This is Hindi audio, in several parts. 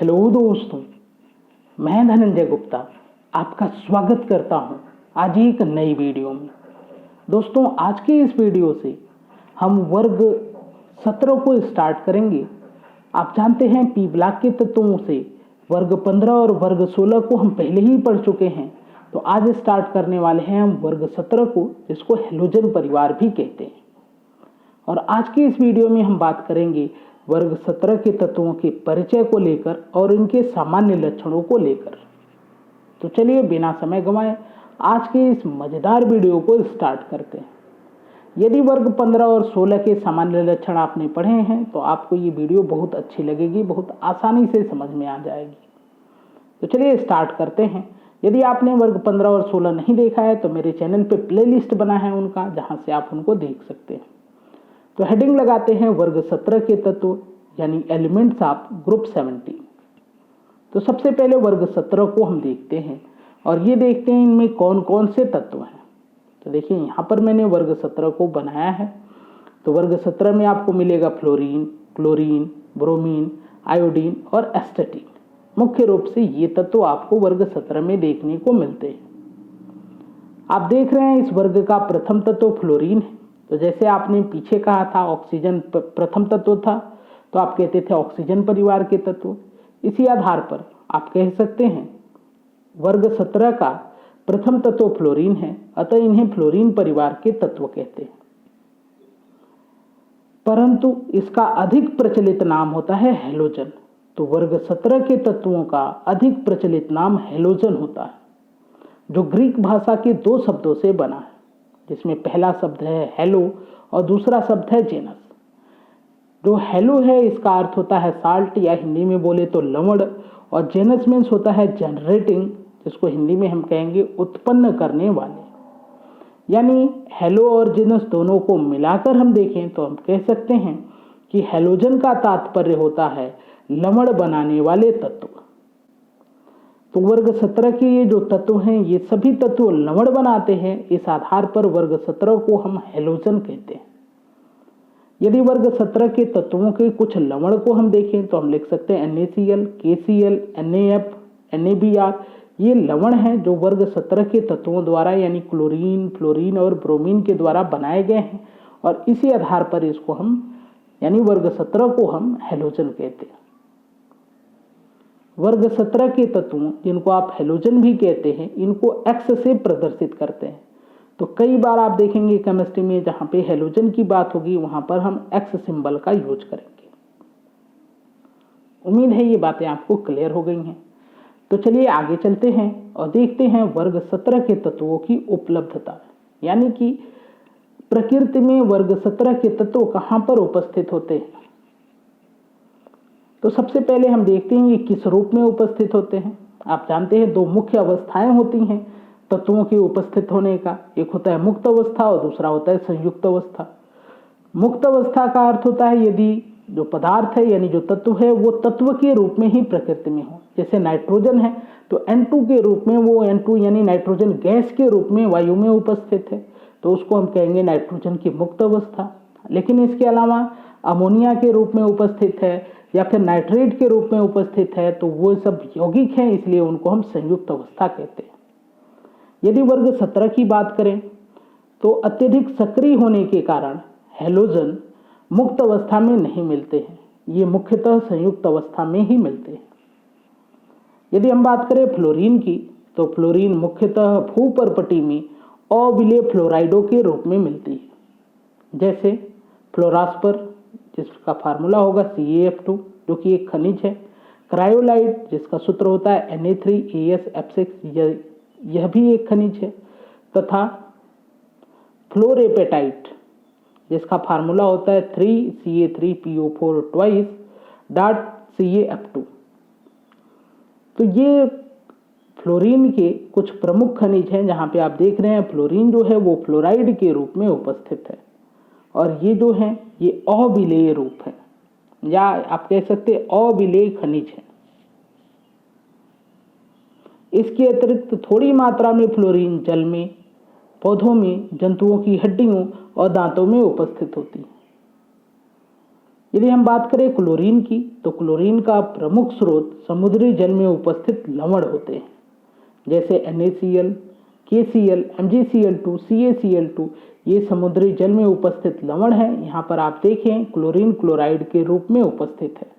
हेलो दोस्तों, मैं धनंजय गुप्ता आपका स्वागत करता हूं आज एक नई वीडियो में। दोस्तों, आज की इस वीडियो से हम वर्ग 17 को स्टार्ट करेंगे। आप जानते हैं पी ब्लॉक के तत्वों से वर्ग 15 और वर्ग 16 को हम पहले ही पढ़ चुके हैं। तो आज स्टार्ट करने वाले हैं हम वर्ग 17 को, जिसको हैलोजन परिवार भी कहते हैं। और आज की इस वीडियो में हम बात करेंगे वर्ग 17 के तत्वों के परिचय को लेकर और इनके सामान्य लक्षणों को लेकर। तो चलिए बिना समय गंवाए आज के इस मजेदार वीडियो को स्टार्ट करते हैं। यदि वर्ग 15 और 16 के सामान्य लक्षण आपने पढ़े हैं तो आपको ये वीडियो बहुत अच्छी लगेगी, बहुत आसानी से समझ में आ जाएगी। तो चलिए स्टार्ट करते हैं। यदि आपने वर्ग 15 और 16 नहीं देखा है तो मेरे चैनल पे प्लेलिस्ट बना है उनका, जहां से आप उनको देख सकते हैं। तो हेडिंग लगाते हैं वर्ग 17 के तत्व यानी एलिमेंट्स ऑफ ग्रुप 17। तो सबसे पहले वर्ग 17 को हम देखते हैं और ये देखते हैं इनमें कौन कौन से तत्व हैं। तो देखिए यहाँ पर मैंने वर्ग 17 को बनाया है। तो वर्ग 17 में आपको मिलेगा फ्लोरीन, क्लोरीन, ब्रोमीन, आयोडीन और एस्टेटीन। मुख्य रूप से ये तत्व आपको वर्ग 17 में देखने को मिलते हैं। आप देख रहे हैं इस वर्ग का प्रथम तत्व फ्लोरीन है। तो जैसे आपने पीछे कहा था ऑक्सीजन प्रथम तत्व था, तो आप कहते थे ऑक्सीजन परिवार के तत्व। इसी आधार पर आप कह सकते हैं वर्ग 17 का प्रथम तत्व फ्लोरीन है, अतः इन्हें फ्लोरीन परिवार के तत्व कहते हैं। परंतु इसका अधिक प्रचलित नाम होता है हैलोजन। तो वर्ग 17 के तत्वों का अधिक प्रचलित नाम हैलोजन होता है, जो ग्रीक भाषा के दो शब्दों से बना है, जिसमें पहला शब्द है हेलो और दूसरा शब्द है जेनस। जो हेलो है इसका अर्थ होता है साल्ट, या हिंदी में बोले तो लवण, और जेनस मीन्स होता है जनरेटिंग, जिसको हिंदी में हम कहेंगे उत्पन्न करने वाले। यानी हेलो और जेनस दोनों को मिलाकर हम देखें तो हम कह सकते हैं कि हैलोजन का तात्पर्य होता है लवण बनाने वाले तत्व। तो वर्ग 17 के ये जो तत्व हैं ये सभी तत्व लवण बनाते हैं। इस आधार पर वर्ग 17 को हम हैलोजन कहते हैं। यदि वर्ग 17 के तत्वों के कुछ लवण को हम देखें तो हम लिख सकते हैं NaCl, KCl, NaF, NaBr। ये लवण हैं जो वर्ग 17 के तत्वों द्वारा यानी क्लोरीन, फ्लोरीन और ब्रोमीन के द्वारा बनाए गए हैं, और इसी आधार पर इसको हम यानी वर्ग 17 को हम हैलोजन कहते हैं। वर्ग 17 के तत्वों जिनको आप हैलोजन भी कहते हैं, इनको X से प्रदर्शित करते हैं। तो कई बार आप देखेंगे केमिस्ट्री में जहां पे हैलोजन की बात होगी वहां पर हम X सिंबल का यूज करेंगे। उम्मीद है ये बातें आपको क्लियर हो गई हैं। तो चलिए आगे चलते हैं और देखते हैं वर्ग 17 के तत्वों की उपलब्धता, यानी कि प्रकृति में वर्ग 17 के तत्व कहां पर उपस्थित होते हैं। तो सबसे पहले हम देखते हैं ये किस रूप में उपस्थित होते हैं। आप जानते हैं दो मुख्य अवस्थाएं होती हैं तत्वों के उपस्थित होने का, एक होता है मुक्त अवस्था और दूसरा होता है संयुक्त अवस्था। मुक्त अवस्था का अर्थ होता है यदि जो पदार्थ है यानी जो तत्व है वो तत्व के रूप में ही प्रकृति में हो। जैसे नाइट्रोजन है तो N2 के रूप में वो N2 यानी नाइट्रोजन गैस के रूप में वायु में उपस्थित है, तो उसको हम कहेंगे नाइट्रोजन की मुक्त अवस्था। लेकिन इसके अलावा अमोनिया के रूप में उपस्थित है या फिर नाइट्रेट के रूप में उपस्थित है, तो वो सब यौगिक हैं, इसलिए उनको हम संयुक्त अवस्था कहते हैं। यदि वर्ग 17 की बात करें तो अत्यधिक सक्रिय होने के कारण हैलोजन मुक्त अवस्था में नहीं मिलते हैं, ये मुख्यतः संयुक्त अवस्था में ही मिलते हैं। यदि हम बात करें फ्लोरीन की तो फ्लोरीन मुख्यतः भूपर्पटी में अविलेय फ्लोराइडों के रूप में मिलती है। जैसे फ्लोरास्पर जिसका फार्मूला होगा CaF2 जो कि एक खनिज है, क्रायोलाइट जिसका सूत्र होता है Na3AsF6 यह भी एक खनिज है, तथा फ्लोरेपेटाइट जिसका फार्मूला होता है 3Ca3PO4 ट्वाइस डॉट CaF2। तो ये फ्लोरीन के कुछ प्रमुख खनिज हैं जहां पे आप देख रहे हैं फ्लोरीन जो है वो फ्लोराइड के रूप में उपस्थित है, और ये जो है ये अविलेय रूप है, या आप कह सकते हैं अविलेय खनिज है। इसके अतिरिक्त थोड़ी मात्रा में फ्लोरीन जल में, पौधों में, जंतुओं की हड्डियों और दांतों में उपस्थित होती है। यदि हम बात करें क्लोरीन की, तो क्लोरीन का प्रमुख स्रोत समुद्री जल में उपस्थित लवण होते हैं, जैसे NaCl, KCl, MgCl2, CaCl2, ये समुद्री जल में उपस्थित लवण है। यहाँ पर आप देखें क्लोरीन क्लोराइड के रूप में उपस्थित है।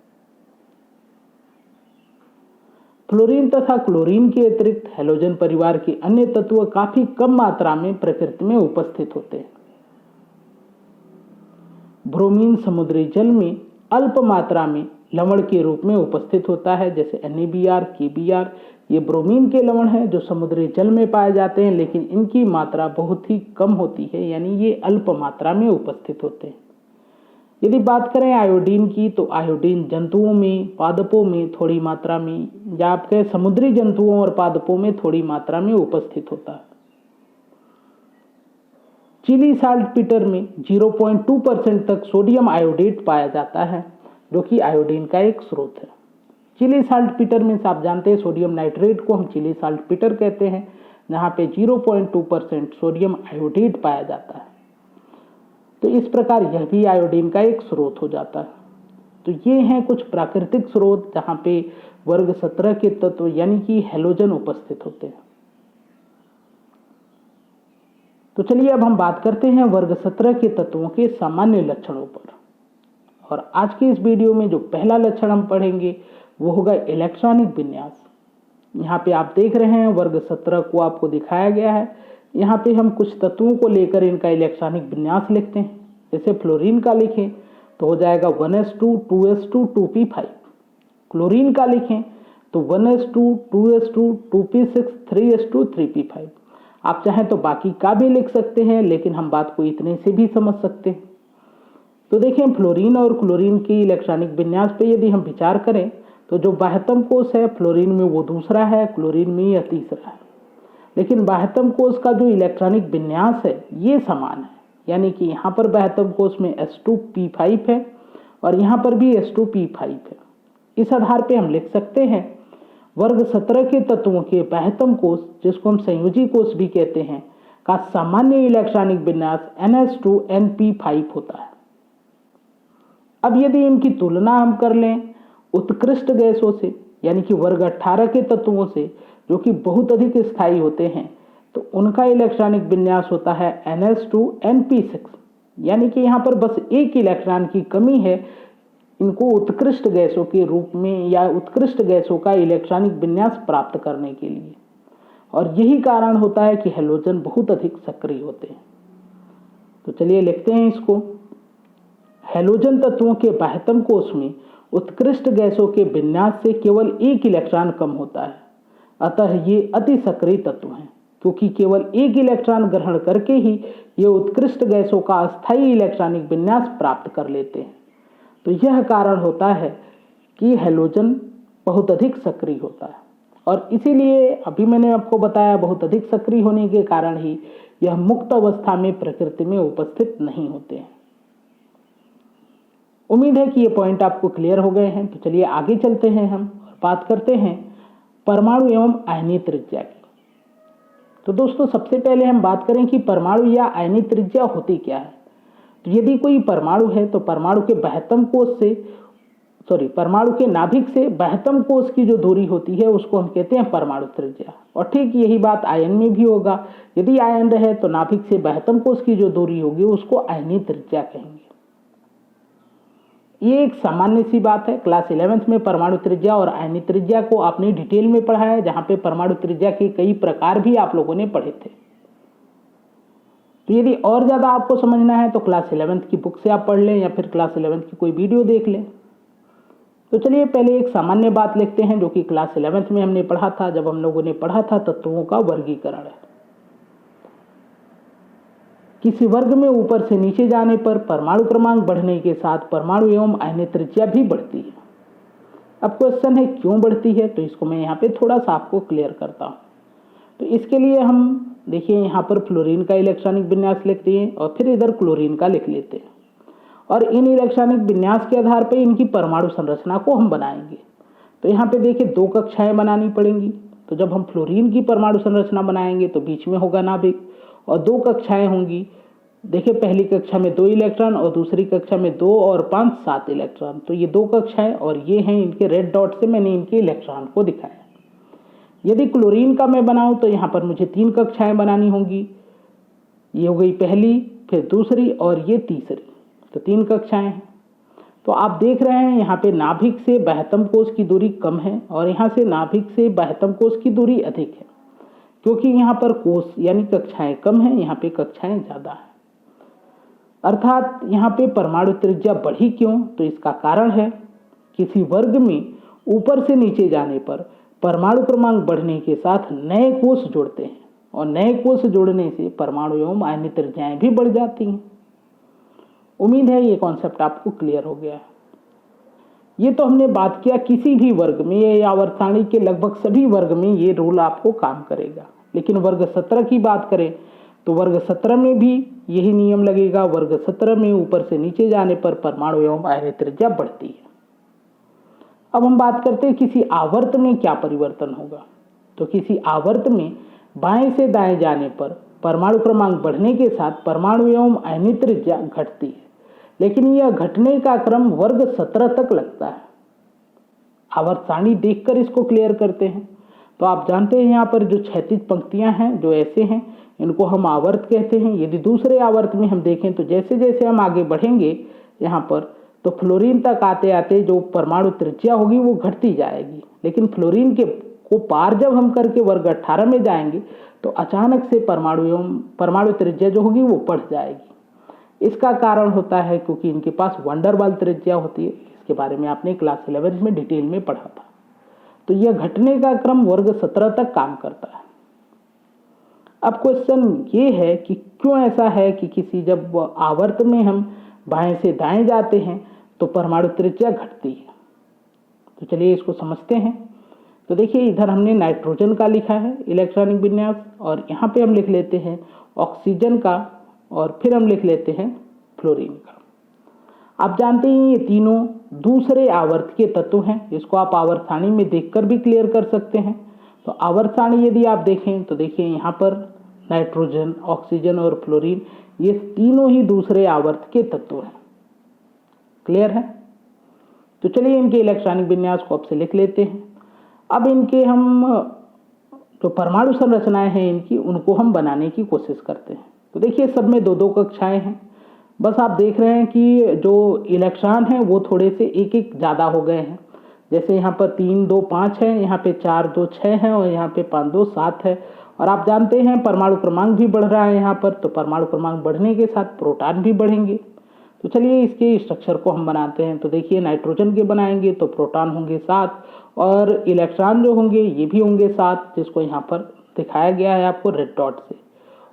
फ्लोरीन तथा क्लोरीन के अतिरिक्त हैलोजन परिवार के अन्य तत्व काफी कम मात्रा में प्रकृति में उपस्थित होते हैं। ब्रोमीन समुद्री जल में अल्प मात्रा में लवण के रूप में उपस्थित होता है, जैसे NaBr, KBr, ये ब्रोमीन के लवण हैं जो समुद्री जल में पाए जाते हैं, लेकिन इनकी मात्रा बहुत ही कम होती है, यानी ये अल्प मात्रा में उपस्थित होते हैं। यदि बात करें आयोडीन की, तो आयोडीन जंतुओं में, पादपों में थोड़ी मात्रा में, या आप कहें समुद्री जंतुओं और पादपों में थोड़ी मात्रा में उपस्थित होता है। चिली साल्टपीटर में 0.2% तक सोडियम आयोडेट पाया जाता है, जो कि आयोडीन का एक स्रोत है। चिली साल्टपीटर में आप जानते हैं सोडियम नाइट्रेट को हम चिली साल्टपीटर कहते हैं, जहाँ पे 0.2% सोडियम आयोडेट पाया जाता है। तो इस प्रकार यह भी आयोडीन का एक स्रोत हो जाता है। तो ये हैं कुछ प्राकृतिक स्रोत जहाँ पे वर्ग 17 के तत्व यानी कि हैलोजन उपस्थित होते हैं। तो चलिए अब हम बात करते हैं वर्ग 17 के तत्वों के सामान्य लक्षणों पर। और आज के इस वीडियो में जो पहला लक्षण हम पढ़ेंगे वो होगा इलेक्ट्रॉनिक विन्यास। यहाँ पे आप देख रहे हैं वर्ग 17 को आपको दिखाया गया है। यहाँ पे हम कुछ तत्वों को लेकर इनका इलेक्ट्रॉनिक विन्यास लिखते हैं। जैसे फ्लोरीन का लिखें तो हो जाएगा 1s2 2s2 2p5। क्लोरीन का लिखें तो 1s2 2s2 2p6 3s2 3p5। आप चाहें तो बाकी का भी लिख सकते हैं, लेकिन हम बात को इतने से भी समझ सकते हैं। तो देखें फ्लोरीन और क्लोरीन की इलेक्ट्रॉनिक विन्यास पे यदि हम विचार करें तो जो बाह्यतम कोष है फ्लोरीन में वो दूसरा है, क्लोरीन में यह तीसरा है। लेकिन बाह्यतम कोष का जो इलेक्ट्रॉनिक विन्यास है ये समान है, यानी कि यहाँ पर बाह्यतम कोष में s2p5 है और यहाँ पर भी s2p5 है। इस आधार पे हम लिख सकते हैं वर्ग 17 के तत्वों के बाह्यतम कोष, जिसको हम संयोजी कोष भी कहते हैं, का सामान्य इलेक्ट्रॉनिक विन्यास NH2NP5 होता है। अब यदि इनकी तुलना हम कर लें उत्कृष्ट गैसों से, यानी कि वर्ग 18 के तत्वों से, जो कि बहुत अधिक स्थायी होते हैं, तो उनका इलेक्ट्रॉनिक विन्यास होता है NH2NP6, यानी कि यहाँ पर बस एक इलेक्ट्रॉन की कमी है इनको उत्कृष्ट गैसों के रूप में या उत्कृष्ट गैसों का इलेक्ट्रॉनिक विन्यास प्राप्त करने के लिए। और यही कारण होता है कि हैलोजन बहुत अधिक सक्रिय होते हैं। तो चलिए लिखते हैं इसको। हैलोजन तत्वों के बाह्यतम कोष में उत्कृष्ट गैसों के विन्यास से केवल एक इलेक्ट्रॉन कम होता है, अतः ये अति सक्रिय तत्व हैं, क्योंकि केवल एक इलेक्ट्रॉन ग्रहण करके ही ये उत्कृष्ट गैसों का अस्थायी इलेक्ट्रॉनिक विन्यास प्राप्त कर लेते हैं। तो यह कारण होता है कि हैलोजन बहुत अधिक सक्रिय होता है, और इसीलिए अभी मैंने आपको बताया बहुत अधिक सक्रिय होने के कारण ही यह मुक्त अवस्था में प्रकृति में उपस्थित नहीं होते हैं। उम्मीद है कि ये पॉइंट आपको क्लियर हो गए हैं। तो चलिए आगे चलते हैं हम और बात करते हैं परमाणु एवं आयनीय त्रिज्या की। तो दोस्तों सबसे पहले हम बात करें कि परमाणु या आयनीय त्रिज्या होती क्या है। तो यदि कोई परमाणु है तो परमाणु के बाह्यतम कोष से परमाणु के नाभिक से बाह्यतम कोष की जो दूरी होती है उसको हम कहते हैं परमाणु त्रिज्या। और ठीक यही बात आयन में भी होगा। यदि आयन रहे तो नाभिक से बाह्यतम कोष की जो दूरी होगी उसको आयनीय त्रिज्या कहेंगे। ये एक सामान्य सी बात है। क्लास 11th में परमाणु त्रिज्या और आयनीय त्रिज्या को आपने डिटेल में पढ़ा है, जहां पे परमाणु त्रिज्या के कई प्रकार भी आप लोगों ने पढ़े थे। तो यदि और ज्यादा आपको समझना है तो क्लास 11th की बुक से आप पढ़ लें या फिर क्लास 11th की कोई वीडियो देख लें। तो चलिए पहले एक सामान्य बात लिखते हैं जो कि क्लास 11th में हमने पढ़ा था, जब हम लोगों ने पढ़ा था तत्वों का वर्गीकरण। किसी वर्ग में ऊपर से नीचे जाने पर परमाणु क्रमांक बढ़ने के साथ परमाणु एवं आयनीय त्रिज्या भी बढ़ती है। अब क्वेश्चन है क्यों बढ़ती है, तो इसको मैं यहाँ पे थोड़ा सा आपको क्लियर करता हूँ। तो इसके लिए हम देखिए यहाँ पर फ्लोरीन का इलेक्ट्रॉनिक विन्यास लिख दिए और फिर इधर क्लोरीन का लिख लेते हैं, और इन इलेक्ट्रॉनिक विन्यास के आधार पर इनकी परमाणु संरचना को हम बनाएंगे। तो यहाँ पे देखिए दो कक्षाएं बनानी पड़ेंगी। तो जब हम फ्लोरीन की परमाणु संरचना बनाएंगे तो बीच में होगा नाभिक, और दो कक्षाएं होंगी देखिए पहली कक्षा में 2 इलेक्ट्रॉन और दूसरी कक्षा में 2 और 5 7 इलेक्ट्रॉन। तो ये 2 कक्षाएं और ये हैं इनके रेड डॉट से मैंने इनके इलेक्ट्रॉन को दिखाया। यदि क्लोरीन का मैं बनाऊं तो यहाँ पर मुझे 3 कक्षाएं बनानी होंगी। ये हो गई पहली, फिर दूसरी और ये तीसरी, तो 3 कक्षाएं हैं। तो आप देख रहे हैं यहाँ पे नाभिक से बाह्यतम कोश की दूरी कम है और यहाँ से नाभिक से बाह्यतम कोश की दूरी अधिक है, क्योंकि यहाँ पर कोश यानी कक्षाएं कम है, यहाँ पे कक्षाएं ज़्यादा है। अर्थात यहाँ पे परमाणु त्रिज्या बढ़ी क्यों? तो इसका कारण है किसी वर्ग में ऊपर से नीचे जाने पर परमाणु क्रमांक बढ़ने के साथ नए कोश जुड़ते हैं और नए कोश जुड़ने से परमाणु एवं आयनीय त्रिज्याएं भी बढ़ जाती हैं। उम्मीद है ये कॉन्सेप्ट आपको क्लियर हो गया है। ये तो हमने बात किया किसी भी वर्ग में, ये आवर्त सारणी के लगभग सभी वर्ग में ये रूल आपको काम करेगा। लेकिन वर्ग 17 की बात करें तो वर्ग 17 में भी यही नियम लगेगा। वर्ग 17 में ऊपर से नीचे जाने पर परमाणु एवं आयनीय त्रिज्या बढ़ती है। अब हम बात करते हैं किसी आवर्त में क्या परिवर्तन होगा। तो किसी आवर्त में बाएं से दाएं जाने पर परमाणु क्रमांक बढ़ने के साथ परमाणु एवं आयनीय त्रिज्या घटती है, लेकिन यह घटने का क्रम वर्ग 17 तक लगता है। आवर्त सारणी देखकर इसको क्लियर करते हैं। तो आप जानते हैं यहाँ पर जो क्षैतिज पंक्तियां हैं जो ऐसे हैं, इनको हम आवर्त कहते हैं। यदि दूसरे आवर्त में हम देखें तो जैसे जैसे हम आगे बढ़ेंगे यहाँ पर, तो फ्लोरीन तक आते आते जो परमाणु त्रिज्या होगी वो घटती जाएगी, लेकिन फ्लोरीन के को पार जब हम करके वर्ग 18 में जाएंगे तो अचानक से परमाणु त्रिज्या जो होगी वो बढ़ जाएगी। इसका कारण होता है क्योंकि इनके पास वंडरवाल त्रिज्या होती है। इसके बारे में आपने क्लास 11 में डिटेल में पढ़ा था। तो यह घटने का क्रम वर्ग 17 तक काम करता है। अब क्वेश्चन ये है कि क्यों ऐसा है कि किसी जब आवर्त में हम बाएं से दाएं जाते हैं तो परमाणु त्रिज्या घटती है। तो चलिए इसको समझते हैं। तो देखिए इधर हमने नाइट्रोजन का लिखा है इलेक्ट्रॉनिक विन्यास, और यहाँ पे हम लिख लेते हैं ऑक्सीजन का, और फिर हम लिख लेते हैं फ्लोरीन का। आप जानते हैं ये तीनों दूसरे आवर्त के तत्व हैं। इसको आप आवर्त सारणी में देखकर भी क्लियर कर सकते हैं। तो आवर्त सारणी यदि आप देखें तो देखिए यहाँ पर नाइट्रोजन, ऑक्सीजन और फ्लोरीन ये तीनों ही दूसरे आवर्त के तत्व हैं। क्लियर है? तो चलिए इनके इलेक्ट्रॉनिक विन्यास को आपसे लिख लेते हैं। अब इनके हम जो परमाणु संरचनाएं हैं इनकी, उनको हम बनाने की कोशिश करते हैं। तो देखिए सब में 2-2 कक्षाएं हैं। बस आप देख रहे हैं कि जो इलेक्ट्रॉन हैं वो थोड़े से एक एक ज़्यादा हो गए हैं। जैसे यहाँ पर 3 2 5 है, यहाँ पे 4 2 6 है और यहाँ पे 5 2 7 है। और आप जानते हैं परमाणु क्रमांक भी बढ़ रहा है यहाँ पर, तो परमाणु क्रमांक बढ़ने के साथ प्रोटॉन भी बढ़ेंगे। तो चलिए इसके स्ट्रक्चर को हम बनाते हैं। तो देखिए नाइट्रोजन के बनाएंगे तो प्रोटॉन होंगे 7 और इलेक्ट्रॉन जो होंगे ये भी होंगे 7, जिसको यहाँ पर दिखाया गया है आपको रेड डॉट से।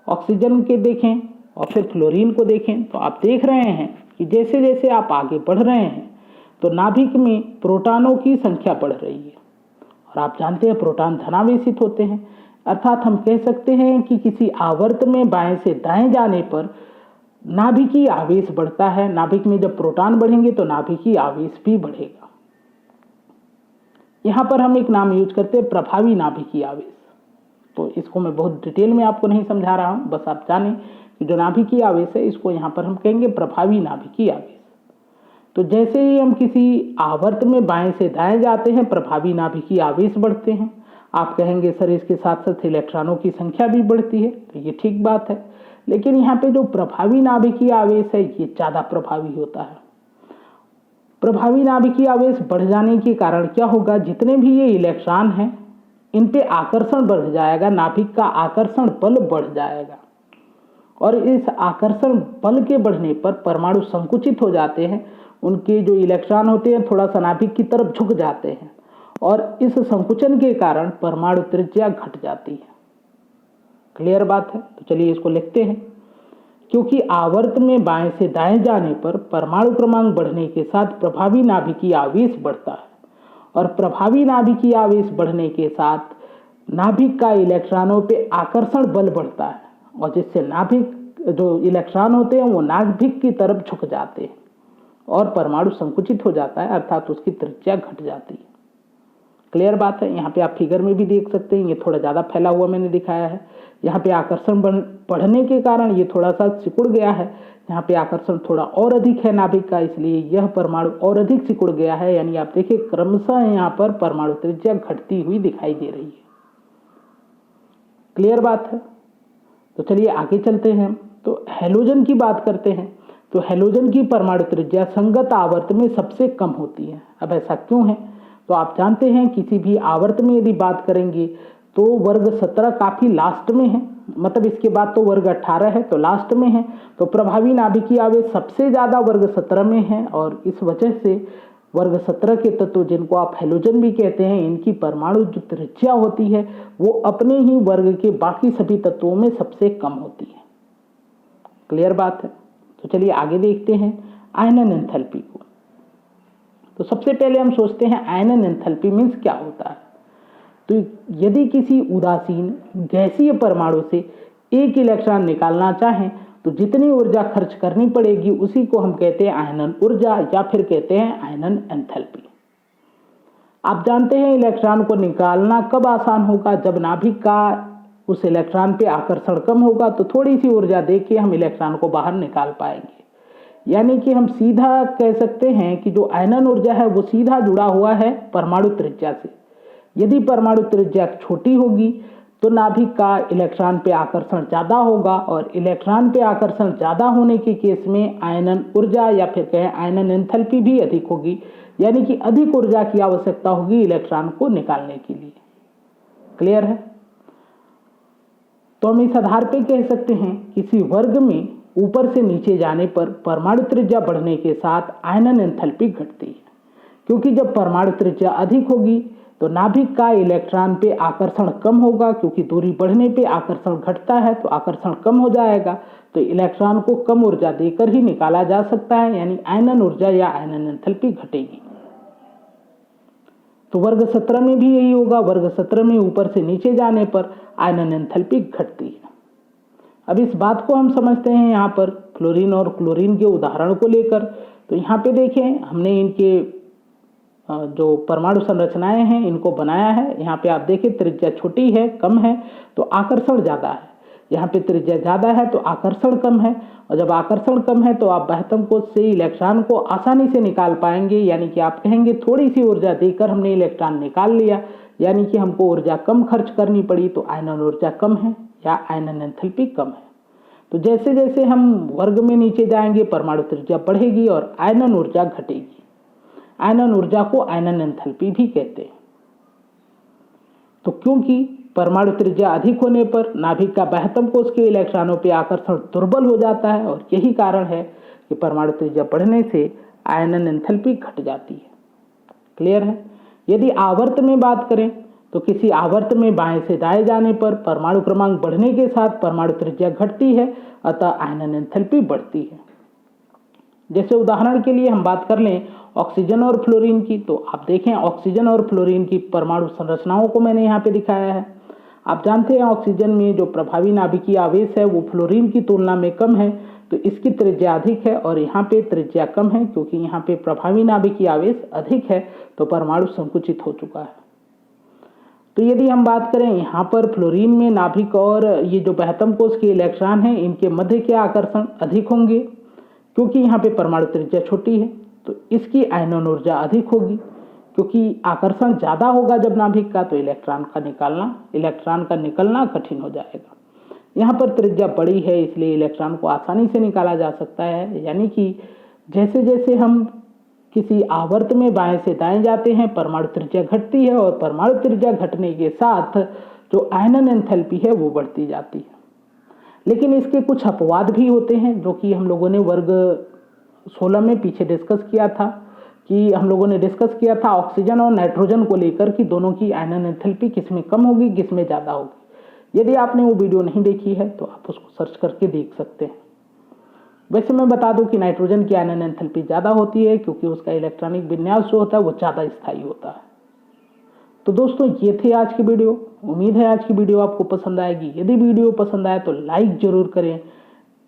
ऑक्सीजन के देखें और फिर फ्लोरीन को देखें तो आप देख रहे हैं कि जैसे जैसे आप आगे बढ़ रहे हैं तो नाभिक में प्रोटॉनों की संख्या बढ़ रही है। और आप जानते हैं प्रोटॉन धनावेशित होते हैं, अर्थात हम कह सकते हैं कि किसी आवर्त में बाएं से दाएं जाने पर नाभिकीय आवेश बढ़ता है। नाभिक में जब प्रोटॉन बढ़ेंगे तो नाभिकीय आवेश भी बढ़ेगा। यहाँ पर हम एक नाम यूज करते हैं प्रभावी नाभिकीय आवेश। तो इसको मैं बहुत डिटेल में आपको नहीं समझा रहा हूँ, बस आप जानें कि जो नाभिकीय आवेश है इसको यहाँ पर हम कहेंगे प्रभावी नाभिकीय आवेश। तो जैसे ही हम किसी आवर्त में बाएं से दाएं जाते हैं प्रभावी नाभिकीय आवेश बढ़ते हैं। आप कहेंगे सर इसके साथ साथ इलेक्ट्रॉनों की संख्या भी बढ़ती है, तो ये ठीक बात है, लेकिन यहाँ पे जो प्रभावी नाभिकीय आवेश है ये ज़्यादा प्रभावी होता है। प्रभावी नाभिकीय आवेश बढ़ जाने के कारण क्या होगा, जितने भी ये इलेक्ट्रॉन हैं इन पे आकर्षण बढ़ जाएगा, नाभिक का आकर्षण बल बढ़ जाएगा। और इस आकर्षण बल के बढ़ने पर परमाणु संकुचित हो जाते हैं। उनके जो इलेक्ट्रॉन होते हैं थोड़ा सा नाभिक की तरफ झुक जाते हैं और इस संकुचन के कारण परमाणु त्रिज्या घट जाती है। क्लियर बात है? तो चलिए इसको लिखते हैं। क्योंकि आवर्त में बाएं से दाएं जाने पर परमाणु क्रमांक बढ़ने के साथ प्रभावी नाभिकीय आवेश बढ़ता है और प्रभावी नाभिकीय आवेश बढ़ने के साथ नाभिक का इलेक्ट्रॉनों पे आकर्षण बल बढ़ता है और जिससे नाभिक जो इलेक्ट्रॉन होते हैं वो नाभिक की तरफ झुक जाते हैं और परमाणु संकुचित हो जाता है, अर्थात उसकी त्रिज्या घट जाती है। क्लियर बात है। यहाँ पे आप फिगर में भी देख सकते हैं, ये थोड़ा ज़्यादा फैला हुआ मैंने दिखाया है। यहाँ पे आकर्षण बढ़ने के कारण ये थोड़ा सा सिकुड़ गया है। यहाँ पे आकर्षण थोड़ा और अधिक है नाभिक का, इसलिए यह परमाणु और अधिक सिकुड़ गया है। यानी आप देखिए क्रमशः यहाँ पर परमाणु त्रिज्या घटती हुई दिखाई दे रही है। क्लियर बात है। तो चलिए आगे चलते हैं। तो हैलोजन की बात करते हैं। तो हैलोजन की परमाणु त्रिज्या संगत आवर्त में सबसे कम होती है। अब ऐसा क्यों है? तो आप जानते हैं किसी भी आवर्त में यदि बात करेंगे तो वर्ग 17 काफी लास्ट में है, मतलब इसके बाद तो वर्ग 18 है, तो लास्ट में है। तो प्रभावी नाभिकीय आवेश सबसे ज्यादा वर्ग 17 में है और इस वजह से वर्ग 17 के तत्व, जिनको आप हैलोजन भी कहते हैं, इनकी परमाणु जो त्रिज्या होती है वो अपने ही वर्ग के बाकी सभी तत्वों में सबसे कम होती है। क्लियर बात है। तो चलिए आगे देखते हैं आयनन एंथैल्पी को। तो सबसे पहले हम सोचते हैं आयनन एंथैल्पी मीन्स क्या होता है। तो यदि किसी उदासीन गैसीय परमाणु से एक इलेक्ट्रॉन निकालना चाहें तो जितनी ऊर्जा खर्च करनी पड़ेगी उसी को हम कहते हैं आयनन ऊर्जा या फिर कहते हैं आयनन एंथैल्पी। आप जानते हैं इलेक्ट्रॉन को निकालना कब आसान होगा? जब नाभिक का उस इलेक्ट्रॉन पे आकर्षण कम होगा, तो थोड़ी सी ऊर्जा देके हम इलेक्ट्रॉन को बाहर निकाल पाएंगे। यानी कि हम सीधा कह सकते हैं कि जो आयनन ऊर्जा है वो सीधा जुड़ा हुआ है परमाणु त्रिज्या से। यदि परमाणु त्रिज्या छोटी होगी तो नाभिक का इलेक्ट्रॉन पे आकर्षण ज्यादा होगा और इलेक्ट्रॉन पे आकर्षण ज्यादा होने के केस में आयनन ऊर्जा या फिर कहें आयनन एंथैल्पी भी अधिक होगी। यानी कि अधिक ऊर्जा की आवश्यकता होगी इलेक्ट्रॉन को निकालने के लिए। क्लियर है। तो हम इस आधार पे कह सकते हैं किसी वर्ग में ऊपर से नीचे जाने पर परमाणु त्रिज्या बढ़ने के साथ आयनन एंथैल्पी घटती है, क्योंकि जब परमाणु त्रिज्या अधिक होगी तो नाभिक का इलेक्ट्रॉन पे आकर्षण कम होगा, क्योंकि दूरी बढ़ने पे आकर्षण घटता है तो आकर्षण कम हो जाएगा, तो इलेक्ट्रॉन को कम ऊर्जा देकर ही निकाला जा सकता है, यानी आयनन ऊर्जा या आयनन एंथैल्पी घटेगी। तो वर्ग 17 में भी यही होगा। वर्ग 17 में ऊपर से नीचे जाने पर आयनन एंथैल्पी घटती है। अब इस बात को हम समझते हैं यहाँ पर फ्लोरीन और क्लोरीन के उदाहरण को लेकर। तो यहाँ पे देखें हमने इनके जो परमाणु संरचनाएं हैं इनको बनाया है। यहाँ पे आप देखें त्रिज्या छोटी है, कम है, तो आकर्षण ज्यादा है। यहाँ पे त्रिज्या ज्यादा है तो आकर्षण कम है, और जब आकर्षण कम है तो आप बाह्यतम कोश से इलेक्ट्रॉन को आसानी से निकाल पाएंगे। यानी कि आप कहेंगे थोड़ी सी ऊर्जा देकर हमने इलेक्ट्रॉन निकाल लिया, यानी कि हमको ऊर्जा कम खर्च करनी पड़ी, तो आयनन ऊर्जा कम है या आयनन एंथैल्पी कम है। तो जैसे जैसे हम वर्ग में नीचे जाएंगे परमाणु त्रिज्या बढ़ेगी और आयनन ऊर्जा घटेगी। आयनन ऊर्जा को आयनन एंथैल्पी भी कहते हैं। तो क्योंकि परमाणु त्रिज्या अधिक होने पर नाभिक का बाह्यतम कोश के इलेक्ट्रॉनों पर आकर्षण दुर्बल हो जाता है, और यही कारण है कि परमाणु त्रिज्या बढ़ने से आयनन एंथैल्पी घट जाती है। क्लियर है। यदि आवर्त में बात करें तो किसी आवर्त में बाएं से दाएं जाने पर परमाणु क्रमांक बढ़ने के साथ परमाणु त्रिज्या घटती है, अतः आयनन एंथैल्पी बढ़ती है। जैसे उदाहरण के लिए हम बात कर लें ऑक्सीजन और फ्लोरीन की, तो आप देखें ऑक्सीजन और फ्लोरीन की परमाणु संरचनाओं को मैंने यहाँ पे दिखाया है। आप जानते हैं ऑक्सीजन में जो प्रभावी नाभिकीय आवेश है वो फ्लोरीन की तुलना में कम है, तो इसकी त्रिज्या अधिक है, और यहाँ पे त्रिज्या कम है क्योंकि यहाँ पे प्रभावी नाभिकीय आवेश अधिक है, तो परमाणु संकुचित हो चुका है। तो यदि हम बात करें यहाँ पर फ्लोरीन में नाभिक और ये जो बाह्यतम कोश के इलेक्ट्रॉन हैं इनके मध्य के आकर्षण अधिक होंगे, क्योंकि यहाँ पे परमाणु त्रिज्या छोटी है, तो इसकी आयनन ऊर्जा अधिक होगी, क्योंकि आकर्षण ज्यादा होगा जब नाभिक का, तो इलेक्ट्रॉन का निकलना कठिन हो जाएगा। यहाँ पर त्रिज्या बड़ी है इसलिए इलेक्ट्रॉन को आसानी से निकाला जा सकता है। यानी कि जैसे जैसे हम किसी आवर्त में बाएं से दाएं जाते हैं परमाणु त्रिज्या घटती है, और परमाणु त्रिज्या घटने के साथ जो आयनन एंथैल्पी है वो बढ़ती जाती है। लेकिन इसके कुछ अपवाद भी होते हैं, जो कि हम लोगों ने वर्ग 16 में पीछे डिस्कस किया था। कि हम लोगों ने डिस्कस किया था ऑक्सीजन और नाइट्रोजन को लेकर कि दोनों की आयनन एंथैल्पी किसमें कम होगी किसमें ज़्यादा होगी। यदि आपने वो वीडियो नहीं देखी है तो आप उसको सर्च करके देख सकते हैं। वैसे मैं बता दूं कि नाइट्रोजन की आयनन एंथैल्पी ज़्यादा होती है, क्योंकि उसका इलेक्ट्रॉनिक विन्यास जो होता है वो ज़्यादा स्थायी होता है। तो दोस्तों ये थे आज की वीडियो। उम्मीद है आज की वीडियो आपको पसंद आएगी। यदि वीडियो पसंद आए तो लाइक जरूर करें,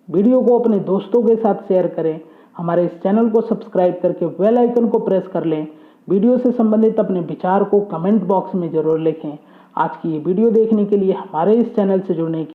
वीडियो को अपने दोस्तों के साथ शेयर करें, हमारे इस चैनल को सब्सक्राइब करके बेल आइकन को प्रेस कर लें, वीडियो से संबंधित अपने विचार को कमेंट बॉक्स में ज़रूर लिखें। आज की ये वीडियो देखने के लिए, हमारे इस चैनल से जुड़ने